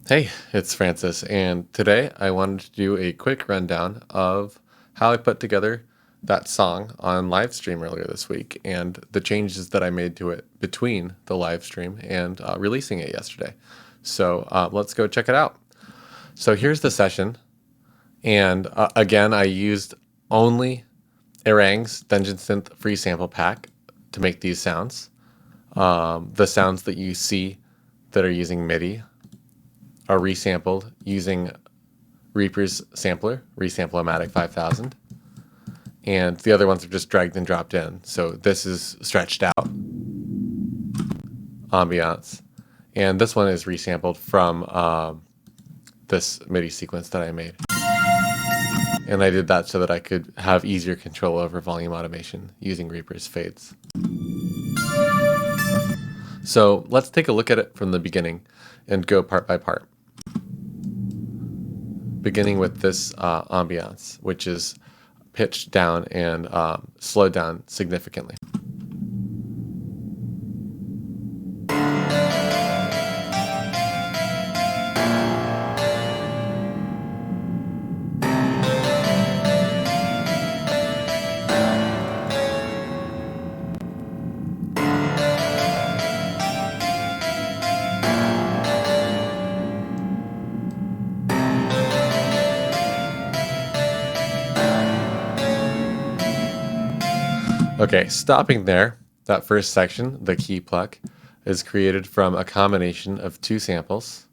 Hey, it's Francis, and today I wanted to do a quick rundown of how I put together that song on live stream earlier this week and the changes that I made to it between the live stream and releasing it yesterday. So let's go check it out. So here's the session, and again, I used only Erang's Dungeon Synth free sample pack to make these sounds. The sounds that you see that are using MIDI are resampled using Reaper's sampler, Resample-O-Matic 5000. And the other ones are just dragged and dropped in. So this is stretched out, ambiance. And this one is resampled from this MIDI sequence that I made. And I did that so that I could have easier control over volume automation using Reaper's fades. So let's take a look at it from the beginning and go part by part. Beginning with this ambiance, which is pitched down and slowed down significantly. Okay, stopping there, that first section, the key pluck, is created from a combination of two samples.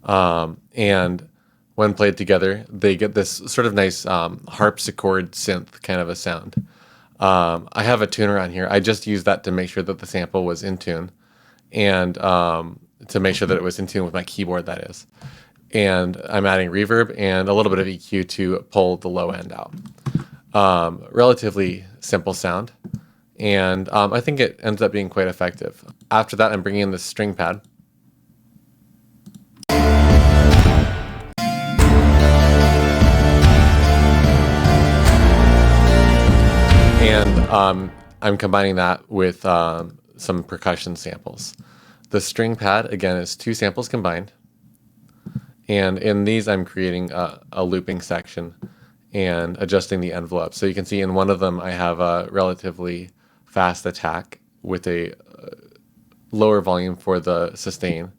And when played together, they get this sort of nice harpsichord synth kind of a sound. I have a tuner on here. I just used that to make sure that the sample was in tune and to make sure that it was in tune with my keyboard, that is. And I'm adding reverb and a little bit of EQ to pull the low end out. Relatively simple sound, and I think it ends up being quite effective. After that, I'm bringing in the string pad. And I'm combining that with some percussion samples. The string pad, again, is two samples combined. And in these, I'm creating a looping section and adjusting the envelope. So you can see in one of them, I have a relatively fast attack with a lower volume for the sustain.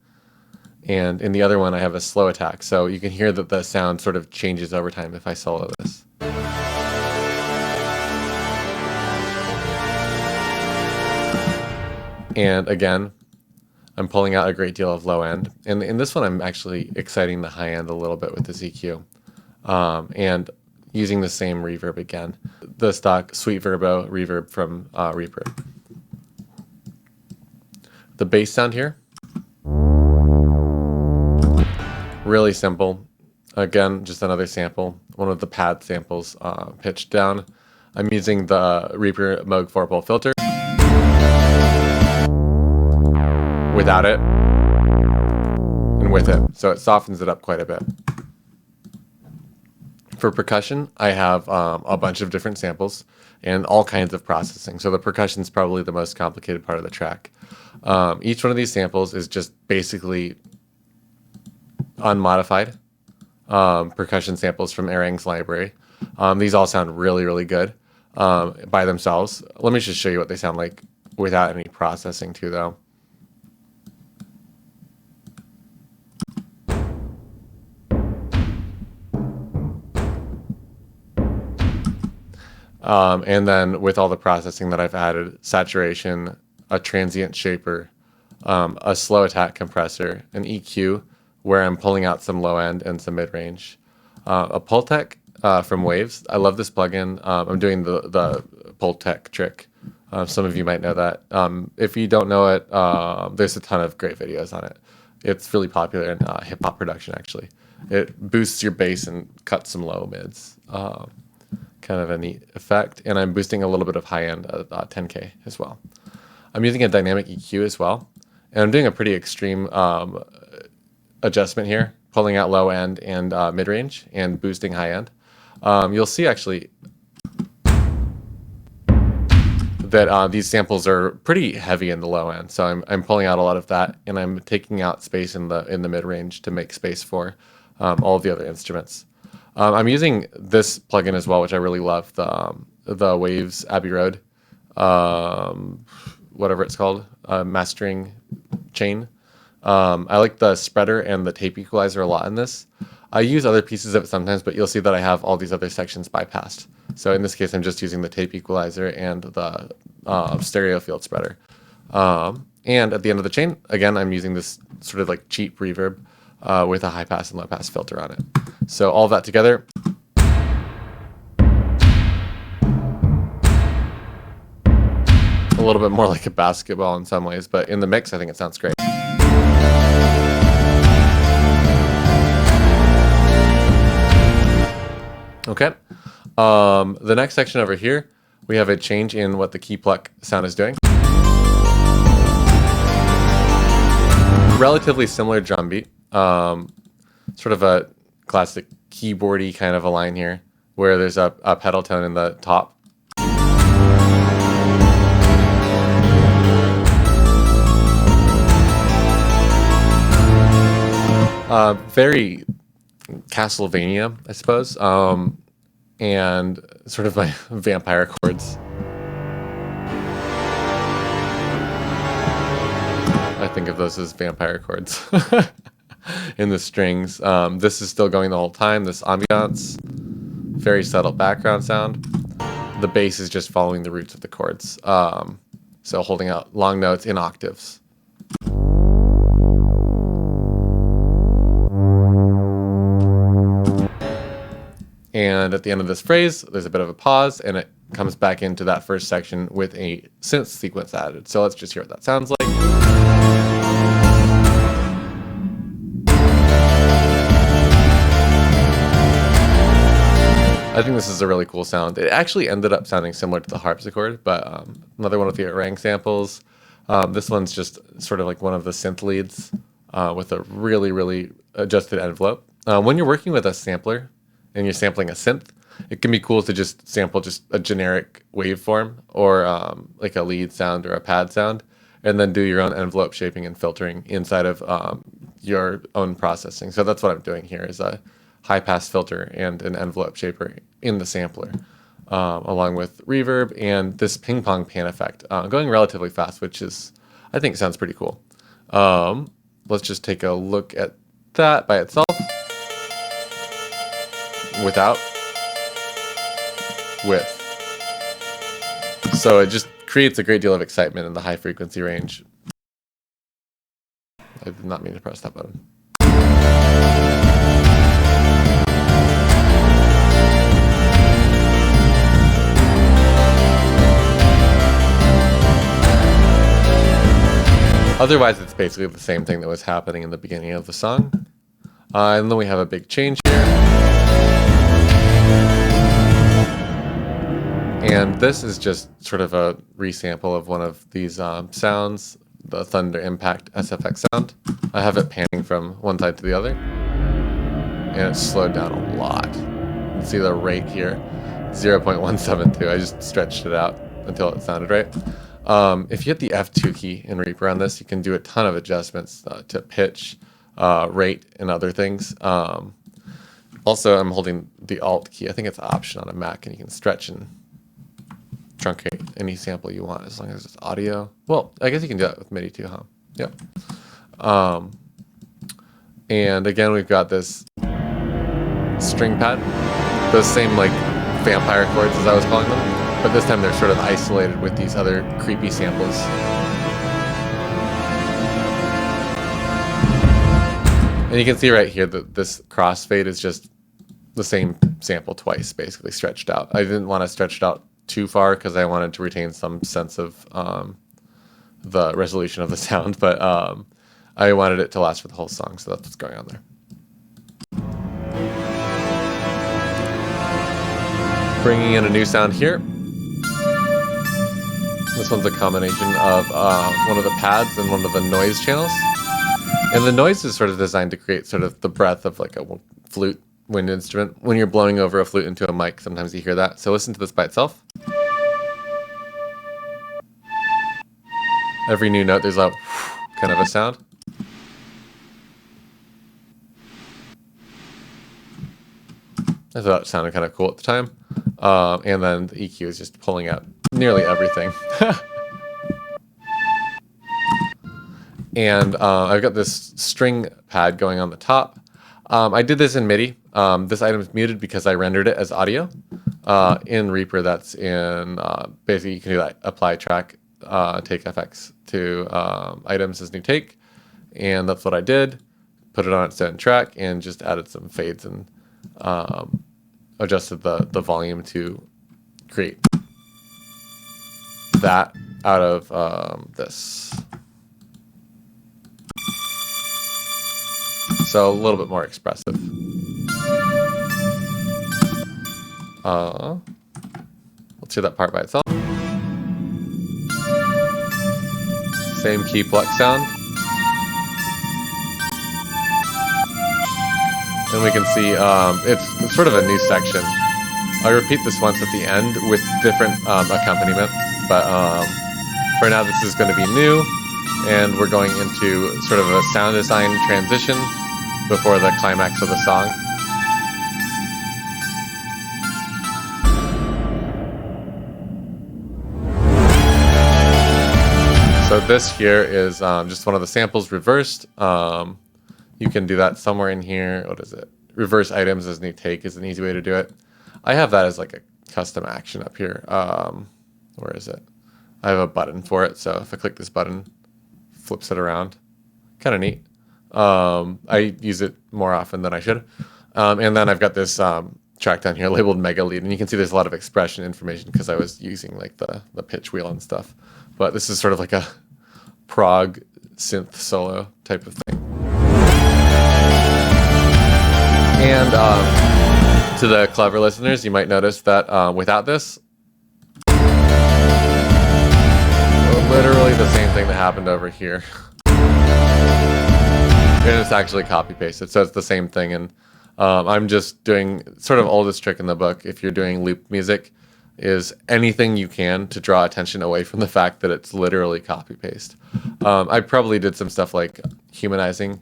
And in the other one, I have a slow attack. So you can hear that the sound sort of changes over time if I solo this. And again, I'm pulling out a great deal of low end. And in this one, I'm actually exciting the high end a little bit with this EQ. And using the same reverb again, the stock Sweet Verbo reverb from Reaper. The bass sound here, really simple. Again, just another sample, one of the pad samples pitched down. I'm using the Reaper Moog 4-pole filter without it and with it, so it softens it up quite a bit. For percussion, I have a bunch of different samples and all kinds of processing. So the percussion is probably the most complicated part of the track. Each one of these samples is just basically unmodified percussion samples from Erang's library. These all sound really, really good by themselves. Let me just show you what they sound like without any processing too, though. And then with all the processing that I've added, saturation, a transient shaper, a slow attack compressor, an EQ where I'm pulling out some low end and some mid range, a Pultec from Waves. I love this plugin. I'm doing the Pultec trick. Some of you might know that. If you don't know it, there's a ton of great videos on it. It's really popular in hip hop production, actually. It boosts your bass and cuts some low mids. Kind of a neat effect, and I'm boosting a little bit of high end at 10K as well. I'm using a dynamic EQ as well, and I'm doing a pretty extreme adjustment here, pulling out low end and mid range and boosting high end. You'll see actually that these samples are pretty heavy in the low end. So I'm pulling out a lot of that, and I'm taking out space in the mid range to make space for all of the other instruments. I'm using this plugin as well, which I really love, the Waves Abbey Road, whatever it's called, mastering chain. I like the spreader and the tape equalizer a lot in this. I use other pieces of it sometimes, but you'll see that I have all these other sections bypassed. So in this case, I'm just using the tape equalizer and the stereo field spreader. And at the end of the chain, again, I'm using this sort of like cheap reverb with a high pass and low pass filter on it. So all that together. A little bit more like a basketball in some ways, but in the mix, I think it sounds great. Okay. The next section over here, we have a change in what the key pluck sound is doing. Relatively similar drum beat. Sort of a classic keyboardy kind of a line here, where there's a pedal tone in the top. Very Castlevania, I suppose, and sort of like vampire chords. I think of those as vampire chords in the strings. This is still going the whole time, this ambiance, very subtle background sound. The bass is just following the roots of the chords, so holding out long notes in octaves. And at the end of this phrase, there's a bit of a pause, and it comes back into that first section with a synth sequence added. So let's just hear what that sounds like. I think this is a really cool sound. It actually ended up sounding similar to the harpsichord, but another one of the Erang samples. This one's just sort of like one of the synth leads with a really, really adjusted envelope. When you're working with a sampler, and you're sampling a synth, it can be cool to just sample just a generic waveform or like a lead sound or a pad sound, and then do your own envelope shaping and filtering inside of your own processing. So that's what I'm doing here, is a high pass filter and an envelope shaper in the sampler, along with reverb and this ping pong pan effect, going relatively fast, which is, I think, sounds pretty cool. Let's just take a look at that by itself. Without, with. So it just creates a great deal of excitement in the high frequency range. I did not mean to press that button. Otherwise, it's basically the same thing that was happening in the beginning of the song. And then we have a big change here. And this is just sort of a resample of one of these sounds, the Thunder Impact SFX sound. I have it panning from one side to the other, and it's slowed down a lot. You can see the rate here, 0.172. I just stretched it out until it sounded right. If you hit the F2 key in Reaper on this, you can do a ton of adjustments to pitch, rate, and other things. Also, I'm holding the Alt key. I think it's Option on a Mac, and you can stretch and truncate any sample you want as long as it's audio. Well, I guess you can do that with MIDI too, huh? Yep. And again, we've got this string pad, those same like vampire chords as I was calling them, but this time they're sort of isolated with these other creepy samples. And you can see right here that this crossfade is just the same sample twice, basically stretched out. I didn't want to stretch it out too far because I wanted to retain some sense of the resolution of the sound, but I wanted it to last for the whole song, so that's what's going on there. Bringing in a new sound here. This one's a combination of one of the pads and one of the noise channels. And the noise is sort of designed to create sort of the breath of like a flute wind instrument. When you're blowing over a flute into a mic, sometimes you hear that. So listen to this by itself. Every new note, there's a kind of a sound. I thought it sounded kind of cool at the time. And then the EQ is just pulling out nearly everything. And I've got this string pad going on the top. I did this in MIDI. This item is muted because I rendered it as audio. In Reaper, that's in, basically you can do that, apply track, take FX to items as new take. And that's what I did. Put it on its own track and just added some fades and adjusted the volume to create that out of this. So a little bit more expressive. Let's hear that part by itself. Same key pluck sound. And we can see it's sort of a new section. I repeat this once at the end with different accompaniment, but for now this is going to be new, and we're going into sort of a sound design transition before the climax of the song. So this here is just one of the samples reversed. You can do that somewhere in here. What is it? Reverse items as new take is an easy way to do it. I have that as like a custom action up here. Where is it? I have a button for it. So if I click this button, flips it around. Kind of neat. I use it more often than I should. And then I've got this track down here labeled Mega Lead. And you can see there's a lot of expression information because I was using like the pitch wheel and stuff. But this is sort of like a prog synth solo type of thing. And to the clever listeners, you might notice that without this, literally the same thing that happened over here. And it's actually copy pasted, so it's the same thing. And I'm just doing sort of oldest trick in the book. If you're doing loop music, is anything you can to draw attention away from the fact that it's literally copy paste. I probably did some stuff like humanizing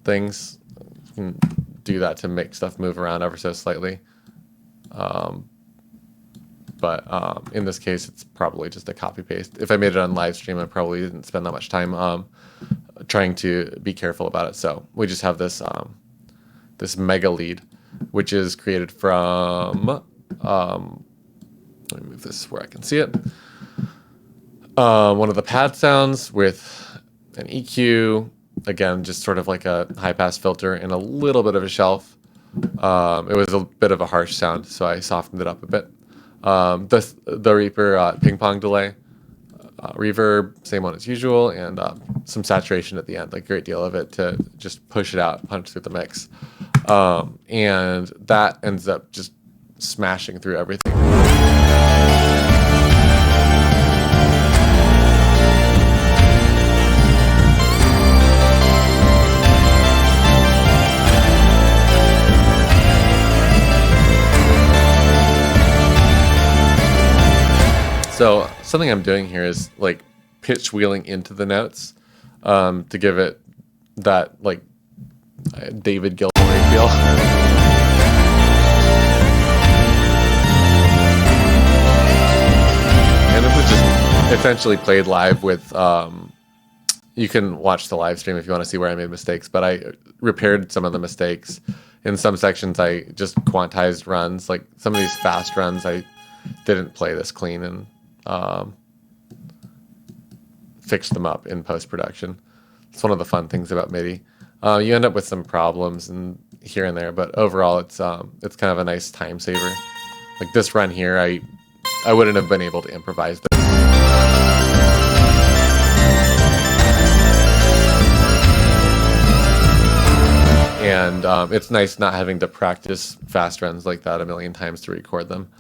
things. You can do that to make stuff move around ever so slightly. But in this case, it's probably just a copy paste. If I made it on live stream, I probably didn't spend that much time trying to be careful about it. So we just have this this mega lead, which is created from let me move this where I can see it. One of the pad sounds with an EQ, again, just sort of like a high pass filter and a little bit of a shelf. It was a bit of a harsh sound, so I softened it up a bit. The Reaper ping pong delay, reverb, same one as usual, and some saturation at the end, like a great deal of it to just push it out, punch through the mix. And that ends up just smashing through everything. So something I'm doing here is like pitch wheeling into the notes to give it that like David Gilmour feel. And this is just essentially played live with, you can watch the live stream if you want to see where I made mistakes, but I repaired some of the mistakes. In some sections, I just quantized runs. Like some of these fast runs, I didn't play this clean and fixed them up in post-production. It's one of the fun things about MIDI. You end up with some problems and here and there, but overall it's kind of a nice time saver. Like this run here, I wouldn't have been able to improvise this. And it's nice not having to practice fast runs like that a million times to record them.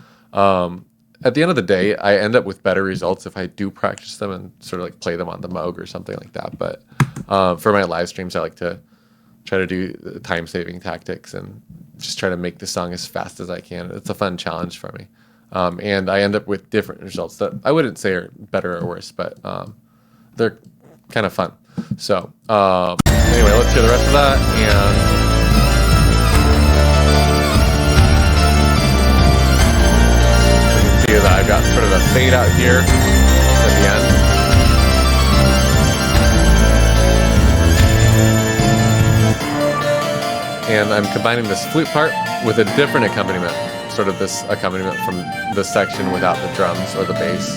At the end of the day, I end up with better results if I do practice them and sort of like play them on the Moog or something like that. But for my live streams, I like to try to do time-saving tactics and just try to make the song as fast as I can. It's a fun challenge for me. And I end up with different results that I wouldn't say are better or worse, but they're kind of fun. So anyway, let's hear the rest of that. And you can see that I've got sort of a fade out here at the end. And I'm combining this flute part with a different accompaniment, sort of this accompaniment from this section without the drums or the bass.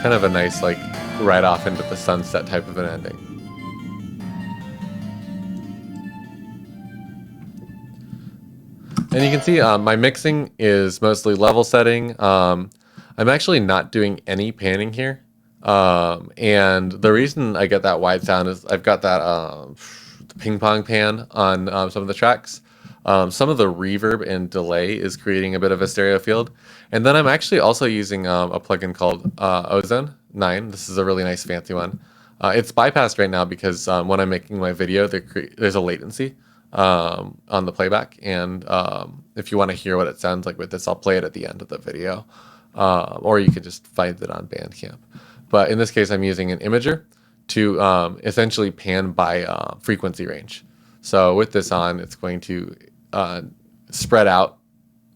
Kind of a nice, like, right off into the sunset type of an ending. And you can see my mixing is mostly level setting. I'm actually not doing any panning here. And the reason I get that wide sound is I've got that ping pong pan on some of the tracks. Some of the reverb and delay is creating a bit of a stereo field. And then I'm actually also using a plugin called Ozone 9. This is a really nice fancy one. It's bypassed right now because when I'm making my video, there's a latency on the playback. And if you want to hear what it sounds like with this, I'll play it at the end of the video. Or you can just find it on Bandcamp. But in this case, I'm using an imager to essentially pan by frequency range. So with this on, it's going to spread out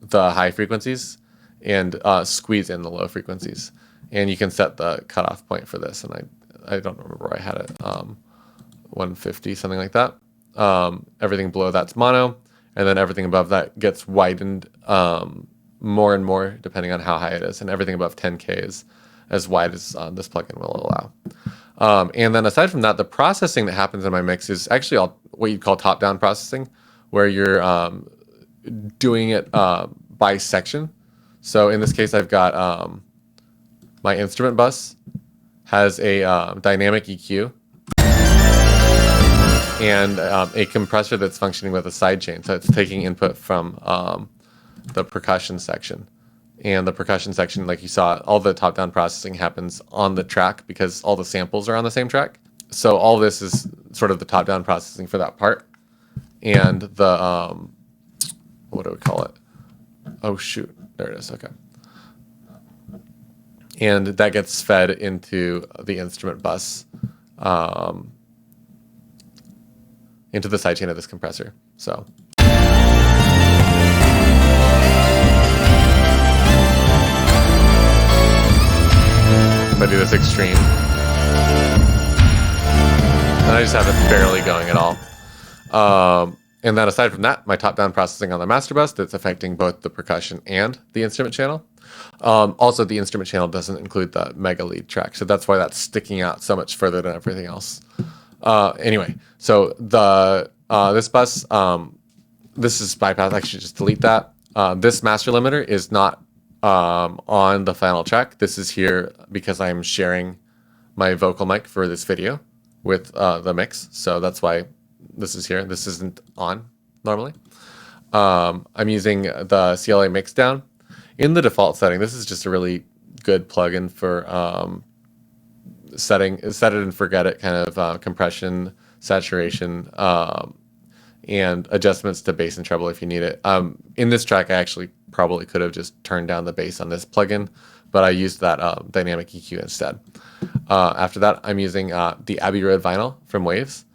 the high frequencies and squeeze in the low frequencies. And you can set the cutoff point for this. And I don't remember where I had it, 150, something like that. Everything below that's mono. And then everything above that gets widened more and more depending on how high it is. And everything above 10K is as wide as this plugin will allow. And then aside from that, the processing that happens in my mix is actually all what you'd call top-down processing, where you're doing it by section. So in this case, I've got my instrument bus has a dynamic EQ and a compressor that's functioning with a sidechain. So it's taking input from the percussion section. And the percussion section, like you saw, all the top-down processing happens on the track because all the samples are on the same track. So all this is sort of the top-down processing for that part. And the, what do we call it? Oh, shoot. There it is. Okay. And that gets fed into the instrument bus, into the sidechain of this compressor. So. If I do this extreme, and I just have it barely going at all. And then aside from that, my top-down processing on the master bus that's affecting both the percussion and the instrument channel. Also, the instrument channel doesn't include the mega lead track, so that's why that's sticking out so much further than everything else. Anyway, so the this bus, this is bypass. I should just delete that. This master limiter is not on the final track. This is here because I'm sharing my vocal mic for this video with the mix. So that's why this is here. This isn't on normally. I'm using the CLA mixdown. In the default setting, this is just a really good plugin for set it and forget it kind of compression, saturation, and adjustments to bass and treble if you need it. In this track, I actually probably could have just turned down the bass on this plugin, but I used that dynamic EQ instead. After that, I'm using the Abbey Road vinyl from Waves,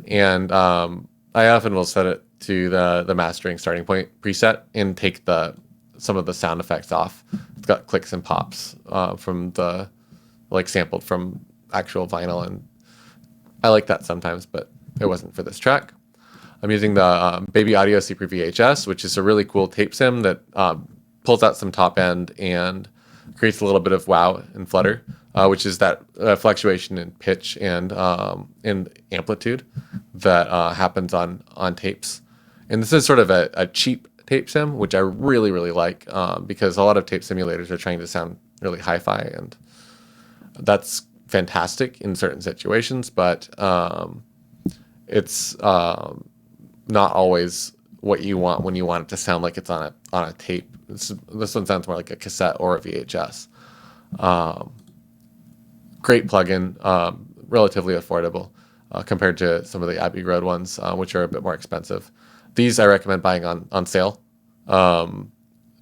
and I often will set it to the mastering starting point preset and take some of the sound effects off. It's got clicks and pops from the sampled from actual vinyl, and I like that sometimes, but it wasn't for this track. I'm using the Baby Audio Super VHS, which is a really cool tape sim that pulls out some top end and creates a little bit of wow and flutter, which is that fluctuation in pitch and in amplitude that happens on tapes. And this is sort of a cheap tape sim, which I really, really like because a lot of tape simulators are trying to sound really hi-fi, and that's fantastic in certain situations, but it's not always what you want when you want it to sound like it's on a tape. This one sounds more like a cassette or a VHS. Great plugin, relatively affordable compared to some of the Abbey Road ones, which are a bit more expensive. These I recommend buying on sale.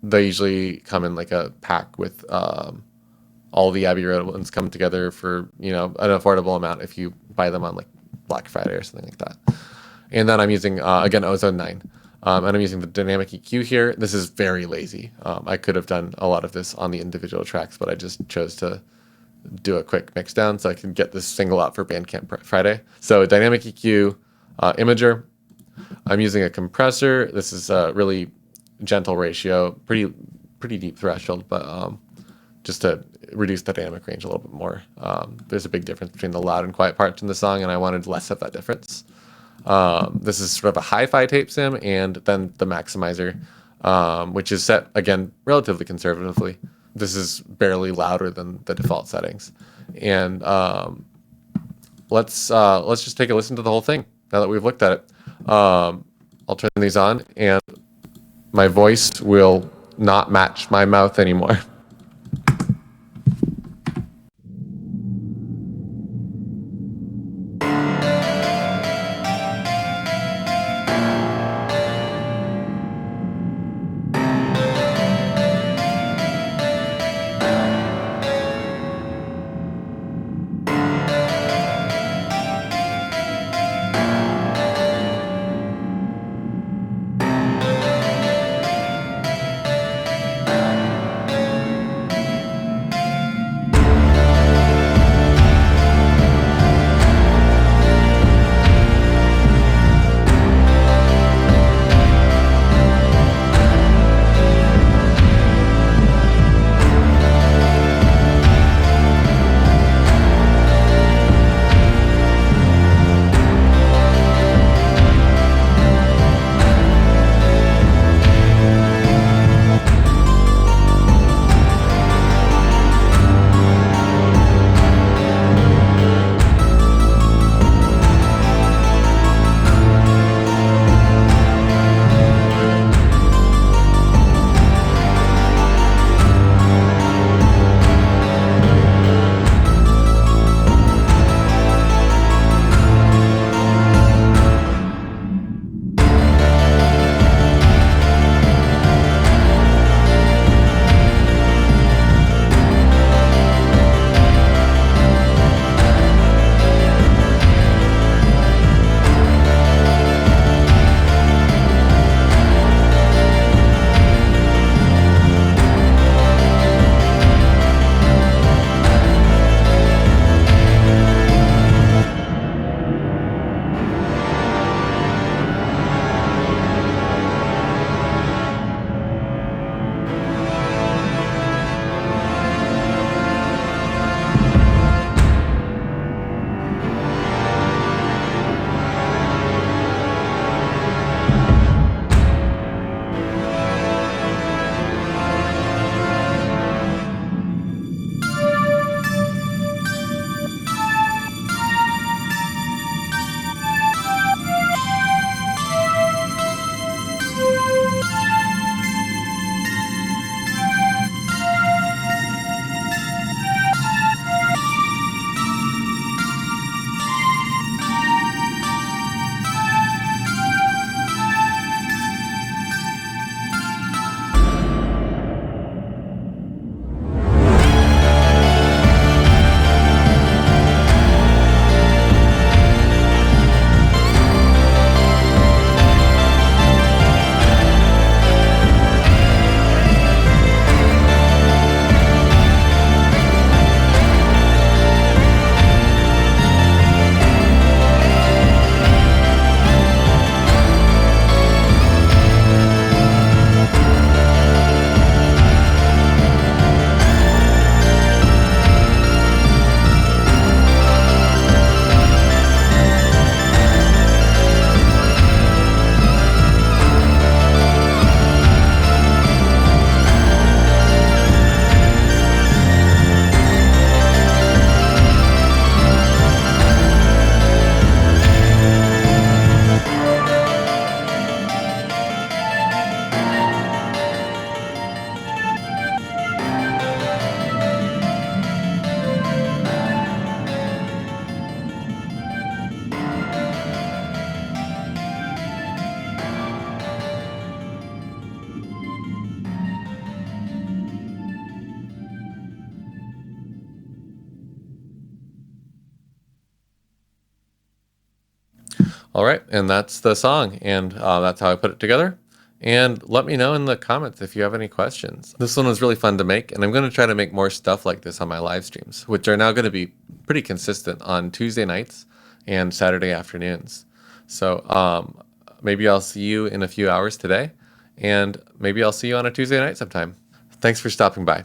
they usually come in like a pack with all the Abbey Road ones come together for, you know, an affordable amount if you buy them on like Black Friday or something like that. And then I'm using, again, Ozone 9. And I'm using the dynamic EQ here. This is very lazy. I could have done a lot of this on the individual tracks, but I just chose to do a quick mix down so I can get this single out for Bandcamp Friday. So dynamic EQ, imager. I'm using a compressor. This is a really gentle ratio, pretty deep threshold, but just to reduce the dynamic range a little bit more. There's a big difference between the loud and quiet parts in the song, and I wanted less of that difference. This is sort of a hi-fi tape sim, and then the maximizer, which is set, again, relatively conservatively. This is barely louder than the default settings. And let's just take a listen to the whole thing now that we've looked at it. I'll turn these on, and my voice will not match my mouth anymore. All right, and that's the song, and that's how I put it together. And let me know in the comments if you have any questions. This one was really fun to make, and I'm going to try to make more stuff like this on my live streams, which are now going to be pretty consistent on Tuesday nights and Saturday afternoons. So maybe I'll see you in a few hours today, and maybe I'll see you on a Tuesday night sometime. Thanks for stopping by.